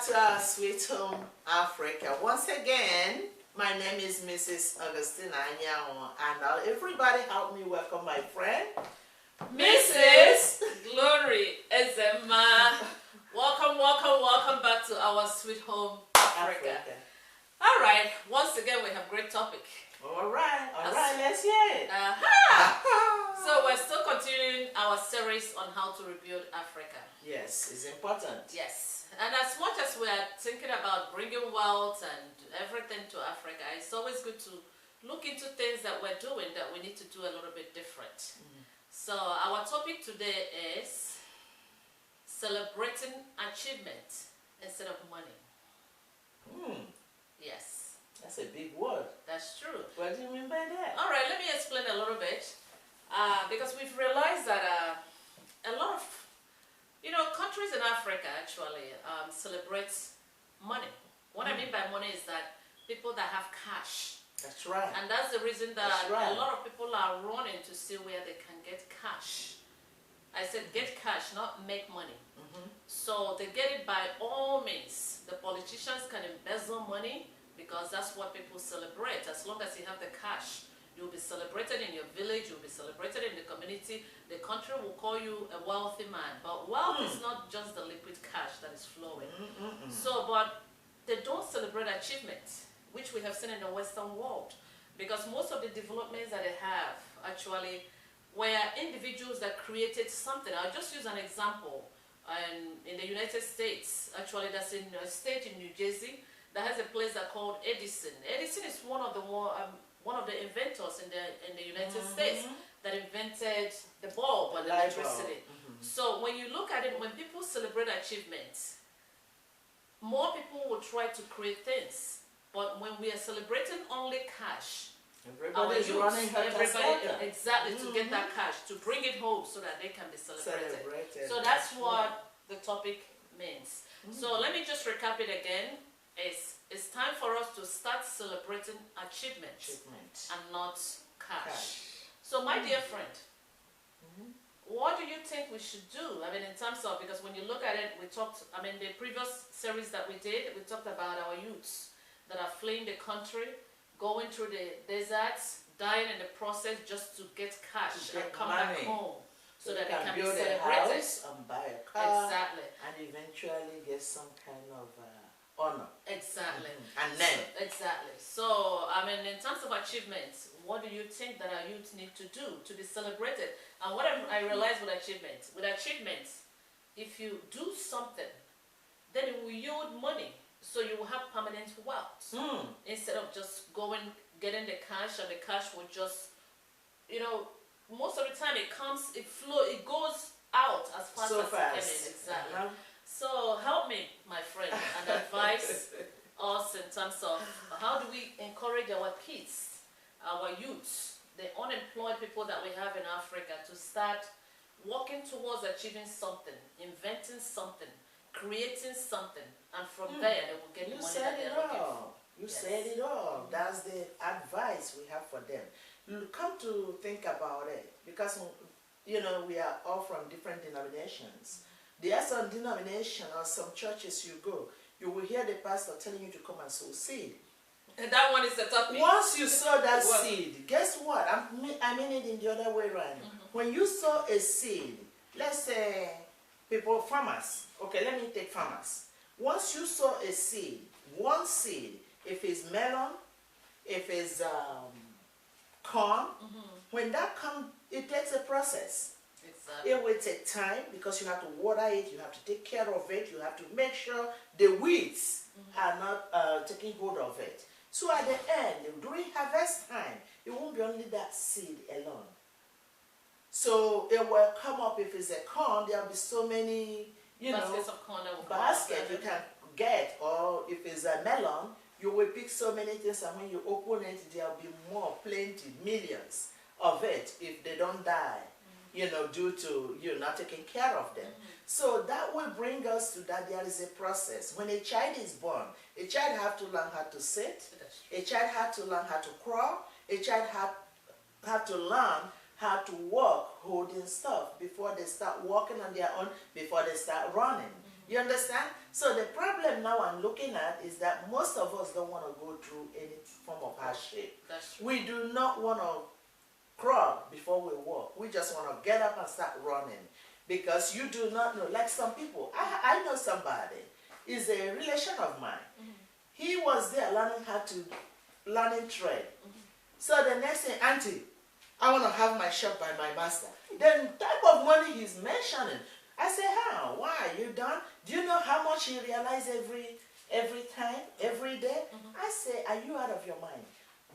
back to our sweet home, Africa. Once again, my name is Mrs. Augustina Anyanwu, and everybody help me welcome my friend, Mrs. Glory Ezemma. Welcome back to our sweet home, Africa. All right, once again we have great topic. All right, let's hear it. So we're still continuing our series on how to rebuild Africa. Yes, it's important. Yes, and as much as we are thinking about bringing wealth and everything to Africa, it's always good to look into things that we're doing that we need to do a little bit different. So our topic today is celebrating achievement instead of money. Yes. That's a big word. That's true. What do you mean by that? All right, let me explain a little bit. Because we've realized that a lot of, countries in Africa actually celebrate money. What I mean by money is that people that have cash. That's right. And that's the reason that right. a lot of people are running to see where they can get cash. I said get cash, not make money. So they get it by all means. The politicians can embezzle money because that's what people celebrate. As long as you have the cash, you'll be celebrated in your village, you'll be celebrated in the community. The country will call you a wealthy man. But wealth is not just the liquid cash that is flowing. So, but they don't celebrate achievements, which we have seen in the Western world. Because most of the developments that they have actually were individuals that created something. I'll just use an example. In the United States, actually that's in a state in New Jersey that has a place that called Edison. Edison is one of the inventors in the United States that invented the bulb and electricity. So when you look at it, when people celebrate achievements, more people will try to create things. But when we are celebrating only cash, everybody's running exactly to get that cash, to bring it home so that they can be celebrated. So that's what the topic means. So let me just recap it again. It's time for us to start celebrating achievement and not cash. So my dear friend, what do you think we should do? I mean, in terms of, because when you look at it, we talked, I mean, the previous series that we did, we talked about our youths that are fleeing the country, going through the deserts, dying in the process just to get cash and come back home so that they can build be a celebrated. house and buy a car. Exactly. And eventually get some kind of honor. Exactly. And then. Exactly. So, I mean, in terms of achievements, what do you think that our youth need to do to be celebrated? And what I realized with achievements, if you do something, then it will yield money. So you will have permanent wealth instead of just getting the cash, and the cash will just, most of the time it goes out as fast as it came in. Exactly. So help me, my friend, and advise us in terms of how do we encourage our kids, our youths, the unemployed people that we have in Africa to start working towards achieving something, inventing something, creating something, and from there they will get the money that they're looking for. You said it all. That's the advice we have for them. You come to think about it, because we are all from different denominations. There are some denominations or some churches you go, you will hear the pastor telling you to come and sow seed. And that one is the topic. Once you sow that seed, guess what? I mean it in the other way around. When you sow a seed, let's say farmers. Okay, let me take farmers. Once you sow a seed, one seed, if it's melon, if it's corn, when that comes, it takes a process. Exactly. It will take time because you have to water it, you have to take care of it, you have to make sure the weeds are not taking hold of it. So at the end, during harvest time, it won't be only that seed alone. So it will come up. If it's a corn, there will be so many, baskets of corn that will basket you can get, or if it's a melon, you will pick so many things, and when you open it, there will be more, plenty, millions of it if they don't die, due to you not taking care of them. So that will bring us to that there is a process. When a child is born, a child has to learn how to sit, a child has to learn how to crawl, a child has to learn how to walk holding stuff before they start walking on their own, before they start running. You understand? So the problem now I'm looking at is that most of us don't want to go through any form of hardship. That's true. We do not want to crawl before we walk. We just want to get up and start running. Because you do not know, like some people, I know somebody, is a relation of mine. He was there learning trade. So the next thing, auntie, I want to have my shop by my master. Then type of money he's mentioning. I say, how? Why? You done? Do you know how much he realizes every time, every day? I say, are you out of your mind?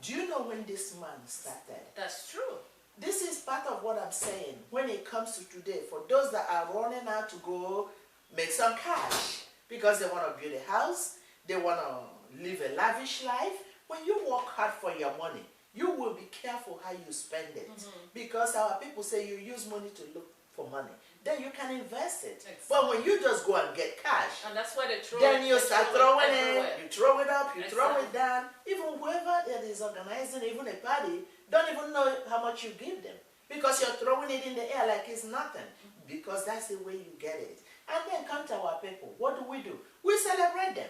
Do you know when this man started? That's true. This is part of what I'm saying when it comes to today. For those that are running out to go make some cash because they want to build a house, they want to live a lavish life. When you work hard for your money, you will be careful how you spend it. Because our people say you use money to look for money. Then you can invest it. Exactly. But when you just go and get cash, and that's why they throw then you start throwing it, you throw it up, you throw it Exactly. down. Even whoever that is organizing even a party don't even know how much you give them. Because you're throwing it in the air like it's nothing. Because that's the way you get it. And then come to our people. What do? We celebrate them.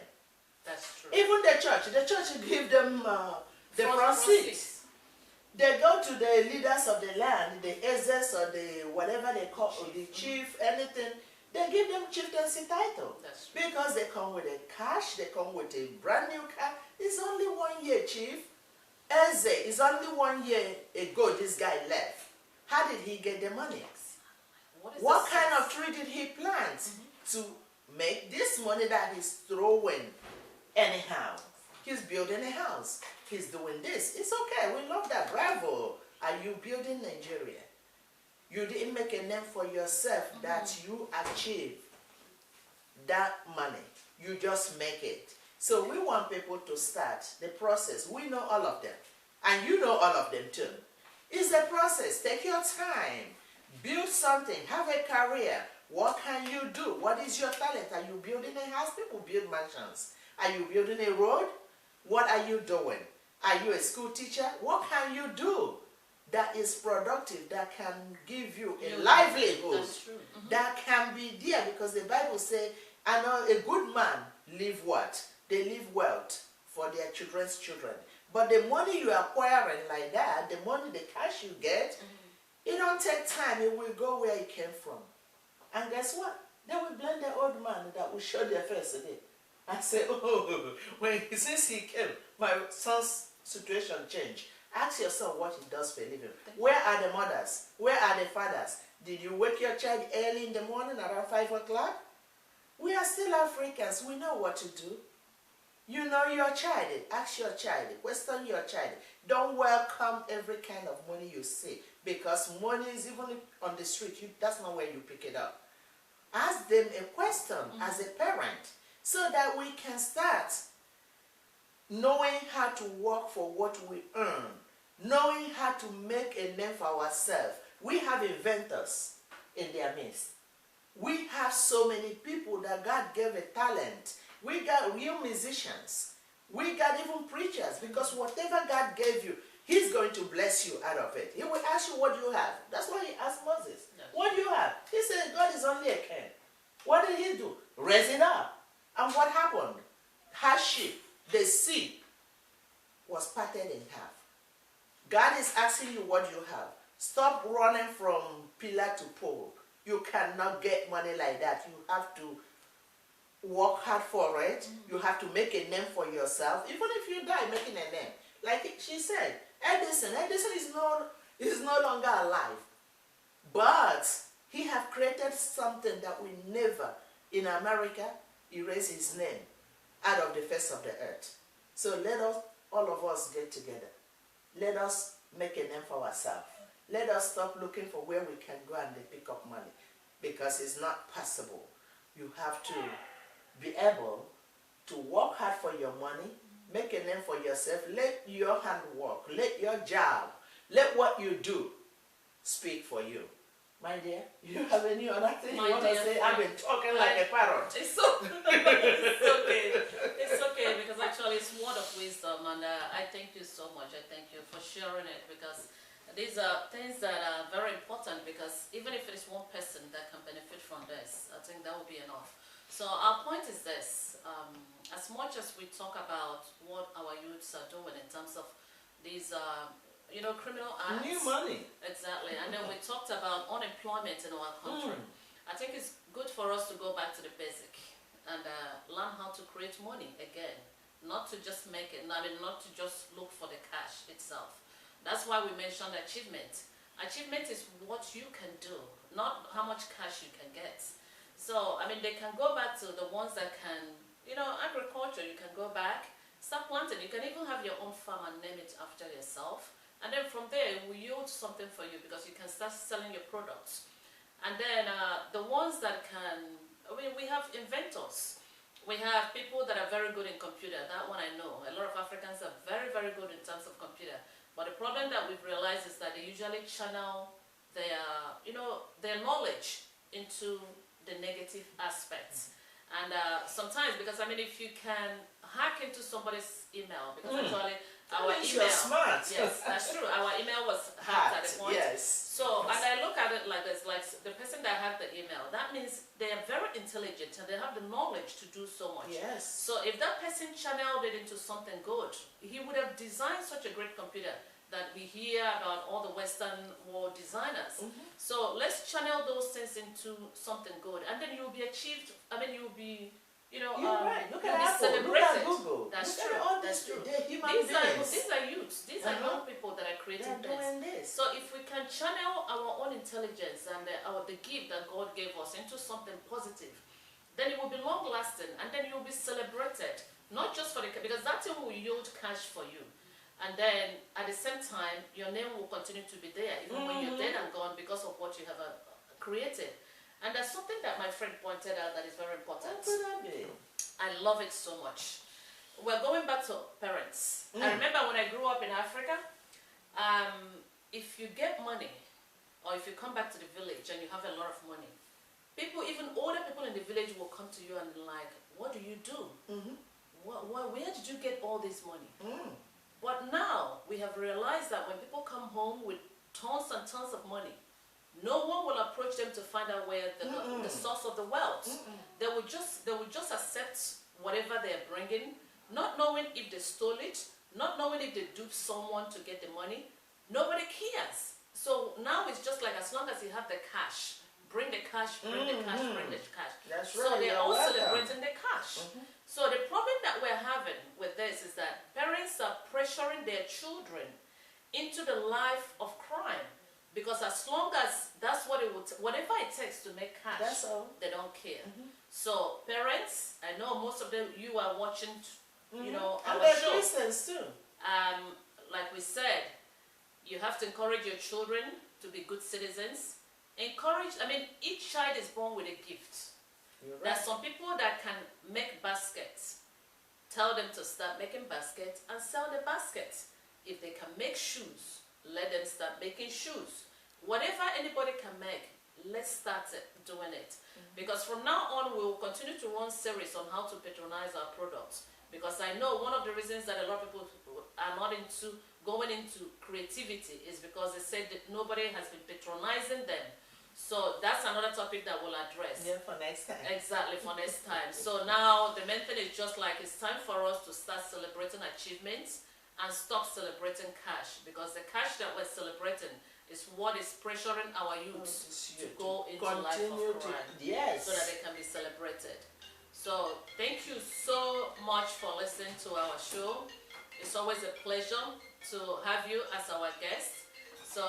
That's true. Even the church give them the front seats. They go to the leaders of the land, the elders or the whatever they call, or the chief, anything. They give them chieftaincy title. That's true. Because they come with a cash, they come with a brand new car. It's only 1 year, chief. Eze, it's only 1 year ago this guy left. How did he get the money? What kind of tree did he plant to make this money that he's throwing anyhow? He's building a house. He's doing this. It's okay. We love that. Bravo. Are you building Nigeria? You didn't make a name for yourself that you achieve that money. You just make it. So we want people to start the process. We know all of them. And you know all of them too. It's a process. Take your time. Build something. Have a career. What can you do? What is your talent? Are you building a house? People build mansions. Are you building a road? What are you doing? Are you a school teacher? What can you do that is productive, that can give you a livelihood? That's true. That can be there, because the Bible says, I know a good man live what? They leave wealth for their children's children. But the money you are acquiring like that, the money, the cash you get, it don't take time. It will go where it came from. And guess what? They will blame the old man that will show their face today. I say, oh, since he came, my son's situation changed. Ask yourself what he does for a living. Where are the mothers? Where are the fathers? Did you wake your child early in the morning around 5 o'clock? We are still Africans. We know what to do. You know your child. Ask your child. Question your child. Don't welcome every kind of money you see, because money is even on the street. That's not where you pick it up. Ask them a question as a parent, so that we can start knowing how to work for what we earn, knowing how to make a name for ourselves. We have inventors in their midst. We have so many people that God gave a talent. We got real musicians. We got even preachers, because whatever God gave you, He's going to bless you out of it. He will ask you what you have. That's why He asked Moses, what do you have? He said, God is only a king. What did He do? Raise it up. And what happened? Hardship, the sea was parted in half. God is asking you what you have. Stop running from pillar to pole. You cannot get money like that. You have to work hard for it. You have to make a name for yourself. Even if you die making a name. Like she said, Edison is no longer alive. But he have created something that we never, in America, erase his name out of the face of the earth. So let us, all of us, get together. Let us make a name for ourselves. Let us stop looking for where we can go and pick up money, because it's not possible. You have to be able to work hard for your money, make a name for yourself, let your hand work, let your job, let what you do speak for you. My dear, you have any other thing you want to say? I've been talking like a parrot. It's okay. It's okay, because actually it's word of wisdom, and I thank you so much. I thank you for sharing it, because these are things that are very important, because even if it is one person that can benefit from this, I think that will be enough. So our point is this: as much as we talk about what our youths are doing in terms of these, criminal acts, New money. exactly, and then we talked about unemployment in our country. I think it's good for us to go back to the basic and learn how to create money again, not to just make it. I mean, not to just look for the cash itself. That's why we mentioned achievement. Achievement is what you can do, not how much cash you can get. So, I mean, they can go back to the ones that can, agriculture, you can go back, start planting. You can even have your own farm and name it after yourself. And then from there, it will yield something for you because you can start selling your products. And then the ones that can, we have inventors. We have people that are very good in computer. That one I know. A lot of Africans are very, very good in terms of computer. But the problem that we've realized is that they usually channel their, their knowledge into the negative aspects. And sometimes, because I mean, if you can hack into somebody's email, because actually our email, smart. yes, that's true. Our email was hacked at the point. Yes. So, and I look at it like this, like the person that hacked the email, that means they are very intelligent and they have the knowledge to do so much. Yes. So if that person channeled it into something good, he would have designed such a great computer that we hear about all the Western world designers. So let's channel those things into something good, and then you'll be achieved. I mean, you'll be, You're right. Look at you'll be Apple. Look celebrated. at Google. That's Look true. at all That's these. true. They're human These beings. are youths. These are young people that are They're creating doing things. this. So if we can channel our own intelligence and the gift that God gave us into something positive, then it will be long lasting, and then you'll be celebrated. Not just for because that thing will yield cash for you. And then at the same time, your name will continue to be there, even when you're dead and gone, because of what you have created. And there's something that my friend pointed out that is very important. What could that be? I love it so much. We're going back to parents. I remember when I grew up in Africa, if you get money, or if you come back to the village and you have a lot of money, people, even older people in the village will come to you and be like, what do you do? Where did you get all this money? But now we have realized that when people come home with tons and tons of money, no one will approach them to find out where the source of the wealth. They will just accept whatever they're bringing, not knowing if they stole it, not knowing if they duped someone to get the money. Nobody cares. So now it's just like, as long as you have the cash, bring the cash, bring the cash, bring the cash. That's So right. they're You're all welcome. celebrating the cash. So the problem that we're having with this is that parents are pressuring their children into the life of crime, because as long as that's what it would, whatever it takes to make cash, That's all. they don't care. So parents, I know most of them, you are watching, And our they're show. Christians too. Like we said, you have to encourage your children to be good citizens. Each child is born with a gift. You're There right. are some people that can make baskets. Tell them to start making baskets and sell the baskets. If they can make shoes, let them start making shoes. Whatever anybody can make, let's start doing it. Because from now on, we will continue to run series on how to patronize our products. Because I know one of the reasons that a lot of people are not going into creativity is because they said that nobody has been patronizing them. So that's another topic that we'll address. Yeah, for next time. Exactly, for next time. So now the main thing is just like, it's time for us to start celebrating achievements and stop celebrating cash, because the cash that we're celebrating is what is pressuring our youths to go into life of crime, Yes. so that they can be celebrated. So thank you so much for listening to our show. It's always a pleasure to have you as our guest. So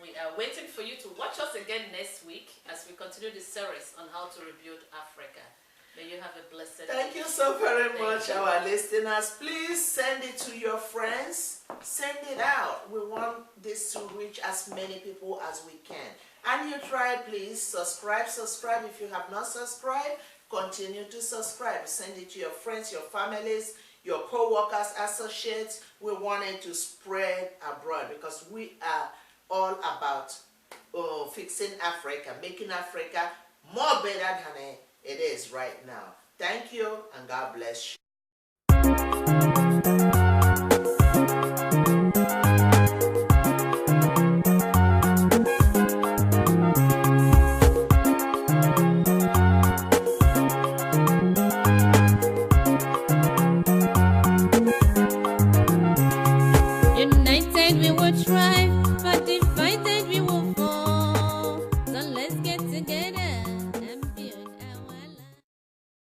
we are waiting for you to watch us again next week as we continue the series on how to rebuild Africa. May you have a blessed Thank day. you so very Thank much, you. our listeners. Please send it to your friends. Send it out. We want this to reach as many people as we can. And you try, please subscribe. Subscribe if you have not subscribed. Continue to subscribe. Send it to your friends, your families, your co-workers, associates. We want it to spread abroad, because we are all about fixing Africa, making Africa more better than it is right now. Thank you, and God bless you. life, but